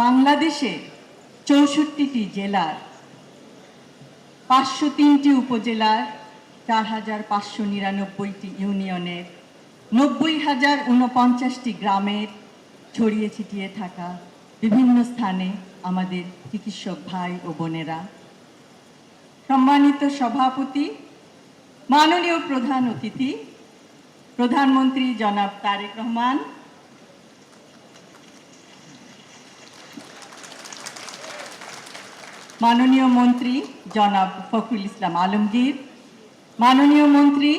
বাংলাদেশে ৬৪টি জেলার ৫০৩টি উপজেলার ৪,৫৯৯টি ইউনিয়নের ৯০,০৪৯টি গ্রামের ছড়িয়ে ছিটিয়ে থাকা বিভিন্ন স্থানে আমাদের চিকিৎসক ভাই ও বোনেরা, সম্মানিত সভাপতি, মাননীয় প্রধান অতিথি প্রধানমন্ত্রী জনাব তারেক রহমান, মাননীয় মন্ত্রী জনাব ফখরুল ইসলাম আলমগীর, মাননীয় মন্ত্রী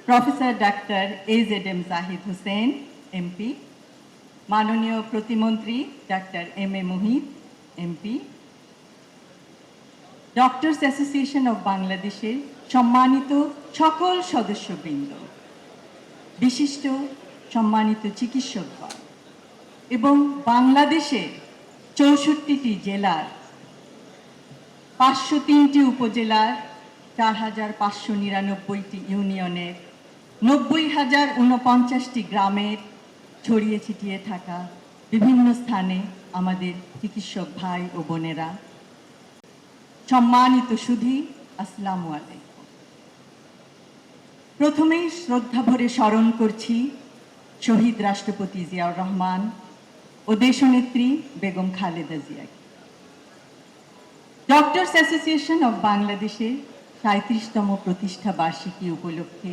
প্রফেসর ডাক্তার AZM জাহিদ হোসেন এমপি, মাননীয় প্রতিমন্ত্রী ডাক্তার MM Muhith MP, doctors association of বাংলাদেশের সম্মানিত সকল সদস্যবৃন্দ, বিশিষ্ট সম্মানিত চিকিৎসকগণ এবং বাংলাদেশের ৬৪টি জেলার ৫০৩টি উপজেলার ৪,৫৯৯টি ইউনিয়নের ৯০,০৪৯টি গ্রামের ছড়িয়ে ছিটিয়ে থাকা বিভিন্ন স্থানে আমাদের চিকিৎসক ভাই ও বোনেরা, সম্মানিত সুধী, আসসালামু আলাইকুম। প্রথমেই শ্রদ্ধা ভরে স্মরণ করছি শহীদ রাষ্ট্রপতি জিয়াউর রহমান ও দেশনেত্রী বেগম খালেদা জিয়াকে। ডক্টরস অ্যাসোসিয়েশন অব বাংলাদেশের ৩৭তম প্রতিষ্ঠা বার্ষিকী উপলক্ষে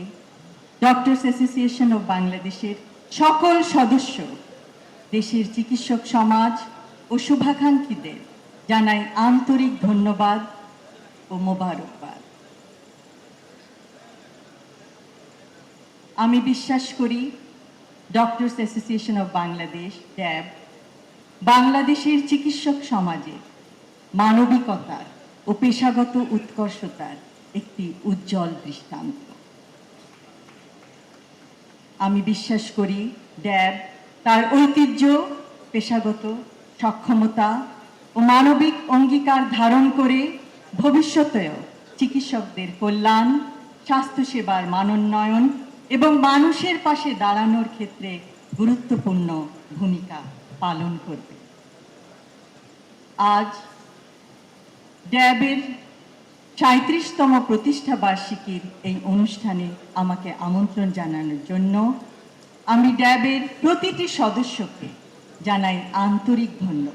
ডক্টরস অ্যাসোসিয়েশন অব বাংলাদেশের সকল সদস্য, দেশের চিকিৎসক সমাজ ও শুভাকাঙ্ক্ষীদের জানাই আন্তরিক ধন্যবাদ ও মোবারকবাদ। আমি বিশ্বাস করি ডক্টরস অ্যাসোসিয়েশন অব বাংলাদেশ ড্যাব বাংলাদেশের চিকিৎসক সমাজে মানবিকতার ও পেশাগত উৎকর্ষতার একটি উজ্জ্বল দৃষ্টান্ত। আমি বিশ্বাস করি ড্যাব তার ঐতিহ্য, পেশাগত সক্ষমতা ও মানবিক অঙ্গীকার ধারণ করে ভবিষ্যতেও চিকিৎসকদের কল্যাণ, স্বাস্থ্যসেবার মানোন্নয়ন এবং মানুষের পাশে দাঁড়ানোর ক্ষেত্রে গুরুত্বপূর্ণ ভূমিকা পালন করবে। আজ ড্যাবের ৩৭তম প্রতিষ্ঠা বার্ষিকীর এই অনুষ্ঠানে আমাকে আমন্ত্রণ জানানোর জন্য আমি ড্যাবের প্রতিটি সদস্যকে জানাই আন্তরিক ধন্যবাদ।